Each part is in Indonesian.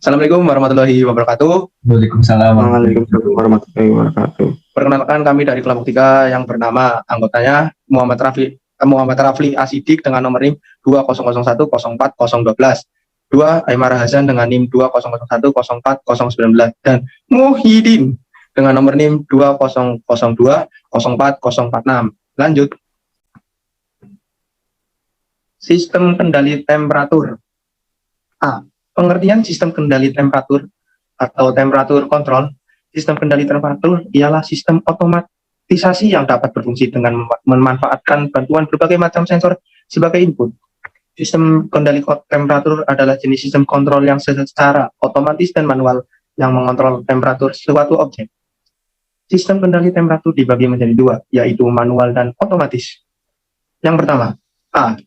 Assalamualaikum warahmatullahi wabarakatuh. Waalaikumsalam. Waalaikumsalam warahmatullahi wabarakatuh. Perkenalkan kami dari kelompok 3 yang bernama anggotanya Muhammad Rafli Asidik dengan nomor NIM 20010404012. 2. Aymar Hasan dengan NIM 200104019 dan Muhyiddin dengan nomor NIM 200204046. Lanjut. Sistem kendali temperatur. A. Pengertian sistem kendali temperatur atau temperatur kontrol. Sistem kendali temperatur ialah sistem otomatisasi yang dapat berfungsi dengan memanfaatkan bantuan berbagai macam sensor sebagai input. Sistem kendali temperatur adalah jenis sistem kontrol yang secara otomatis dan manual yang mengontrol temperatur suatu objek. Sistem kendali temperatur dibagi menjadi 2, yaitu manual dan otomatis. Yang pertama, A.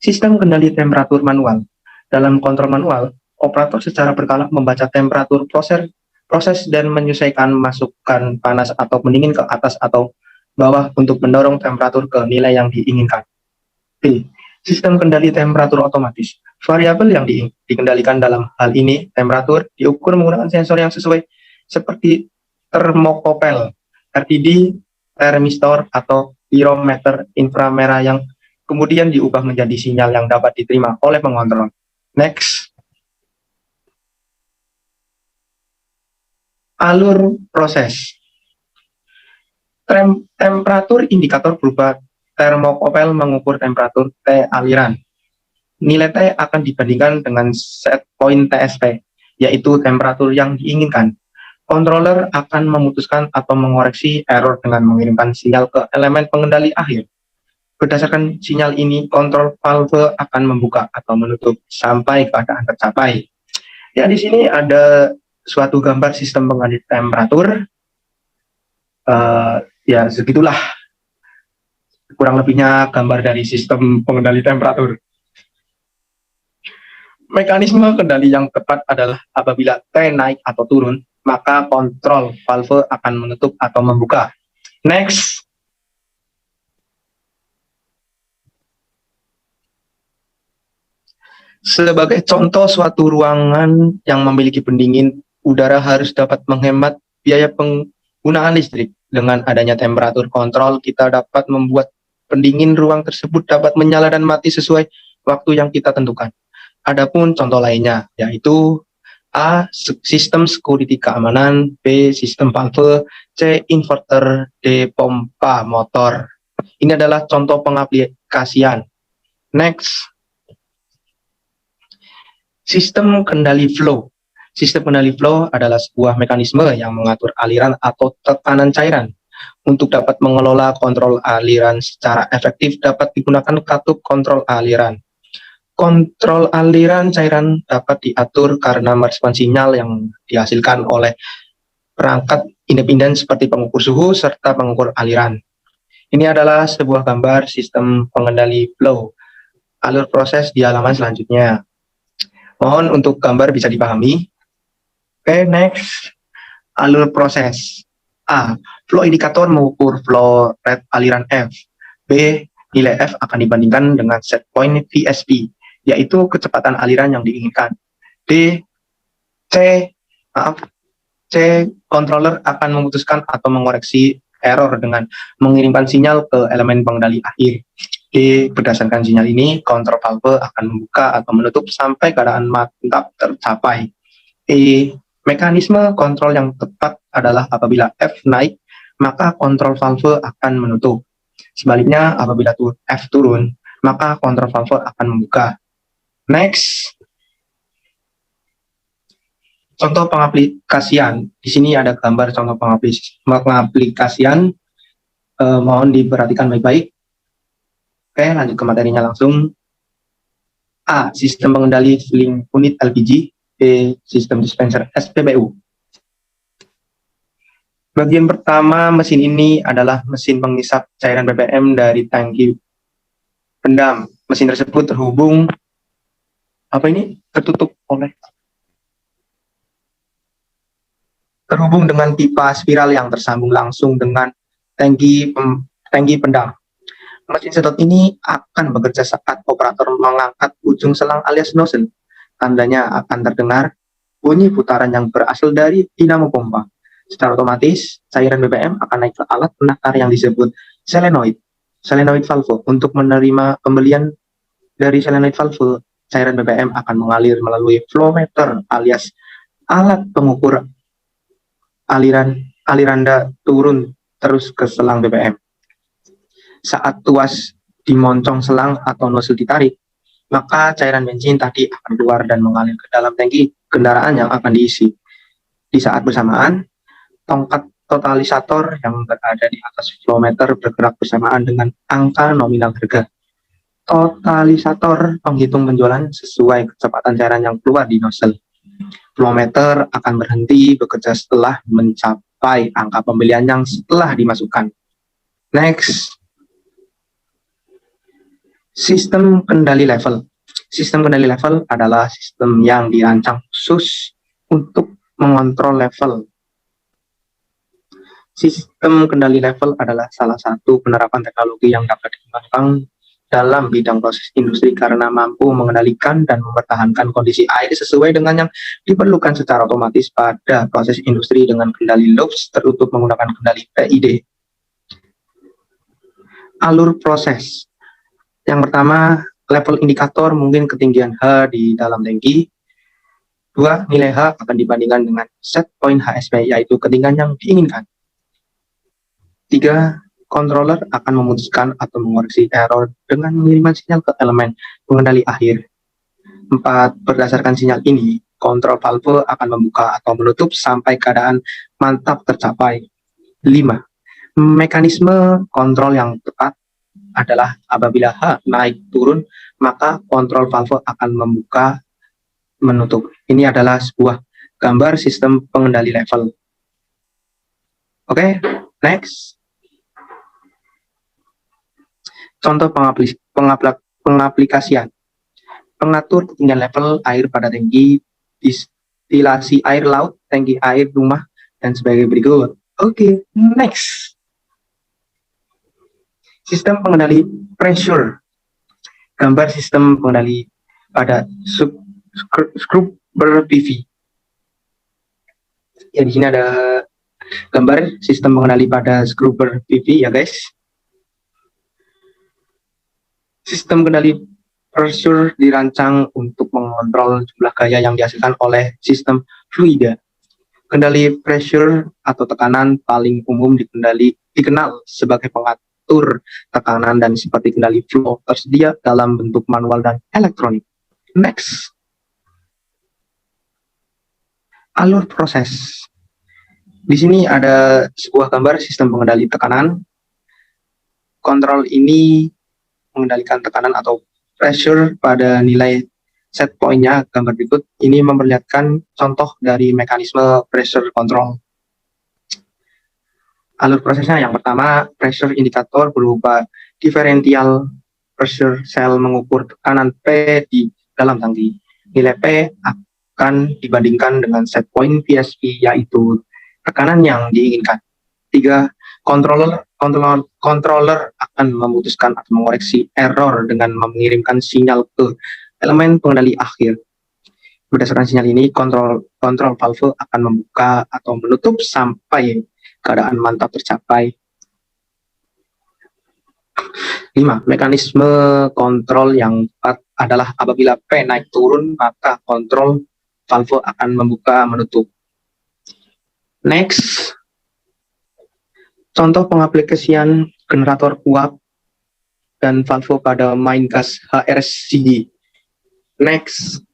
Sistem kendali temperatur manual. Dalam kontrol manual, operator secara berkala membaca temperatur proses dan menyesuaikan masukkan panas atau pendingin ke atas atau bawah untuk mendorong temperatur ke nilai yang diinginkan. B. Sistem kendali temperatur otomatis. Variabel yang dikendalikan dalam hal ini, temperatur, diukur menggunakan sensor yang sesuai seperti termokopel, RTD, termistor, atau pirometer inframerah yang kemudian diubah menjadi sinyal yang dapat diterima oleh pengontrol. Next. Alur proses. Temperatur indikator berupa termokopel mengukur temperatur T aliran. Nilai T akan dibandingkan dengan set point TSP, yaitu temperatur yang diinginkan. Controller akan memutuskan atau mengoreksi error dengan mengirimkan sinyal ke elemen pengendali akhir. Berdasarkan sinyal ini, kontrol valve akan membuka atau menutup sampai keadaan tercapai. Ya, di sini ada suatu gambar sistem pengendali temperatur. Ya, segitulah kurang lebihnya gambar dari sistem pengendali temperatur. Mekanisme kendali yang tepat adalah apabila T naik atau turun, maka kontrol valve akan menutup atau membuka. Next. Sebagai contoh suatu ruangan yang memiliki pendingin, udara harus dapat menghemat biaya penggunaan listrik. Dengan adanya temperatur kontrol, kita dapat membuat pendingin ruang tersebut dapat menyala dan mati sesuai waktu yang kita tentukan. Adapun contoh lainnya, yaitu A. Sistem security keamanan, B. Sistem valve, C. Inverter, D. Pompa motor. Ini adalah contoh pengaplikasian. Next. Sistem kendali flow. Sistem kendali flow adalah sebuah mekanisme yang mengatur aliran atau tekanan cairan. Untuk dapat mengelola kontrol aliran secara efektif dapat digunakan katup kontrol aliran. Kontrol aliran cairan dapat diatur karena merespon sinyal yang dihasilkan oleh perangkat independen seperti pengukur suhu serta pengukur aliran. Ini adalah sebuah gambar sistem pengendali flow. Alur proses di halaman selanjutnya. Mohon untuk gambar bisa dipahami. Oke, next. Alur proses. A. Flow indikator mengukur flow rate aliran F. B. Nilai F akan dibandingkan dengan set point VSP, yaitu kecepatan aliran yang diinginkan. D. C. Controller akan memutuskan atau mengoreksi error dengan mengirimkan sinyal ke elemen pengendali akhir. D. Berdasarkan sinyal ini, kontrol valve akan membuka atau menutup sampai keadaan mantap tercapai. E. Mekanisme kontrol yang tepat adalah apabila F naik, maka kontrol valve akan menutup. Sebaliknya, apabila F turun, maka kontrol valve akan membuka. Next. Contoh pengaplikasian. Di sini ada gambar contoh pengaplikasian. Mohon diperhatikan baik-baik. Oke, lanjut ke materinya langsung. A. Sistem pengendali filling unit LPG. B. Sistem dispenser SPBU. Bagian pertama mesin ini adalah mesin pengisap cairan BBM dari tangki pendam. Mesin tersebut terhubung dengan pipa spiral yang tersambung langsung dengan tangki pendam. Mesin sedot ini akan bekerja saat operator mengangkat ujung selang alias nozzle. tandanya akan terdengar bunyi putaran yang berasal dari dinamo pompa. Secara otomatis, cairan BBM akan naik ke alat penakar yang disebut solenoid valve. Untuk menerima pembelian dari solenoid valve, cairan BBM akan mengalir melalui flow meter alias alat pengukur aliranda turun terus ke selang BBM. Saat tuas dimoncong selang atau nozzle ditarik, maka cairan bensin tadi akan keluar dan mengalir ke dalam tangki kendaraan yang akan diisi. Di saat bersamaan, tongkat totalisator yang berada di atas flow meter bergerak bersamaan dengan angka nominal harga. Totalisator menghitung penjualan sesuai kecepatan cairan yang keluar di nozzle. Flow meter akan berhenti bekerja setelah mencapai angka pembelian yang setelah dimasukkan. Next. Sistem kendali level. Sistem kendali level adalah sistem yang dirancang khusus untuk mengontrol level. Sistem kendali level adalah salah satu penerapan teknologi yang dapat dikembangkan dalam bidang proses industri karena mampu mengendalikan dan mempertahankan kondisi air sesuai dengan yang diperlukan secara otomatis pada proses industri dengan kendali loops tertutup menggunakan kendali PID. Alur proses. Yang pertama, level indikator mungkin ketinggian H di dalam tangki. 2. Nilai H akan dibandingkan dengan set point HSP, yaitu ketinggian yang diinginkan. 3. Controller akan memutuskan atau mengoreksi error dengan mengirimkan sinyal ke elemen pengendali akhir. 4. Berdasarkan sinyal ini, kontrol valve akan membuka atau menutup sampai keadaan mantap tercapai. 5. Mekanisme kontrol yang tepat adalah apabila H naik turun, maka kontrol valve akan membuka menutup. Ini adalah sebuah gambar sistem pengendali level. Oke, next. Contoh pengaplikasian. Pengatur ketinggian level air pada tangki, distilasi air laut, tangki air rumah, dan sebagai berikut. Oke, next. Sistem pengendali pressure. Gambar sistem pengendali pada scrubber PV. Ya, di sini ada gambar sistem pengendali pada scrubber PV ya guys. Sistem kendali pressure dirancang untuk mengontrol jumlah gaya yang dihasilkan oleh sistem fluida. Kendali pressure atau tekanan paling umum dikenal sebagai pengatur tekanan dan seperti kendali flow tersedia dalam bentuk manual dan elektronik. Next. Alur proses. Di sini ada sebuah gambar sistem pengendali tekanan. Kontrol ini mengendalikan tekanan atau pressure pada nilai set point-nya. Gambar berikut ini memperlihatkan contoh dari mekanisme pressure control. Alur prosesnya yang pertama, pressure indikator berupa differential pressure cell mengukur tekanan P di dalam tangki. Nilai P akan dibandingkan dengan set point PSP, yaitu tekanan yang diinginkan. 3. Controller akan memutuskan atau mengoreksi error dengan mengirimkan sinyal ke elemen pengendali akhir. Berdasarkan sinyal ini, kontrol valve akan membuka atau menutup sampai keadaan mantap tercapai. 5. Mekanisme kontrol yang tepat adalah apabila P naik turun, maka kontrol valve akan membuka menutup. Next. Contoh pengaplikasian generator uap dan valve pada main gas HRCD. Next.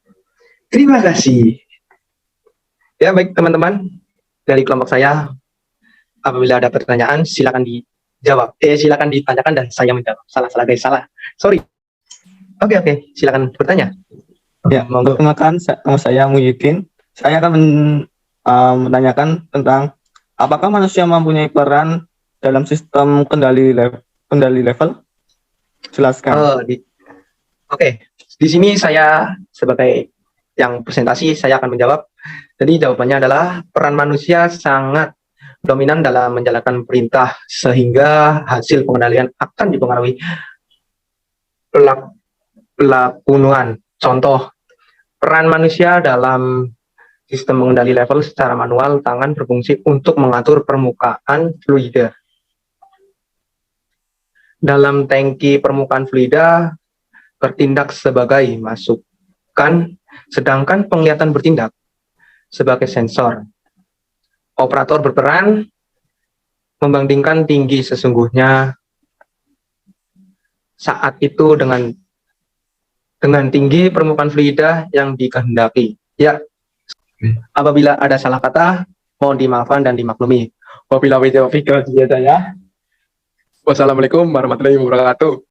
Terima kasih. Ya, baik teman-teman, dari kelompok saya, apabila ada pertanyaan silakan dijawab. Silakan ditanyakan dan saya menjawab. Salah guys, salah. Sorry. Oke, silakan bertanya. Ya, monggo. perkenalkan nama saya Muhyiddin. Saya akan menanyakan tentang apakah manusia mempunyai peran dalam sistem kendali level? Jelaskan. Oke. Di sini saya sebagai yang presentasi saya akan menjawab. Jadi jawabannya adalah peran manusia sangat dominan dalam menjalankan perintah sehingga hasil pengendalian akan dipengaruhi pelakuan. Contoh, Peran manusia dalam sistem pengendali level secara manual, tangan berfungsi untuk mengatur permukaan fluida. Dalam tangki permukaan fluida bertindak sebagai masukan, sedangkan penglihatan bertindak sebagai sensor. Operator berperan membandingkan tinggi sesungguhnya saat itu dengan tinggi permukaan fluida yang dikehendaki. Ya, apabila ada salah kata, mohon dimaafkan dan dimaklumi. Wabillahi taufiq wal hidayah. Wassalamualaikum warahmatullahi wabarakatuh.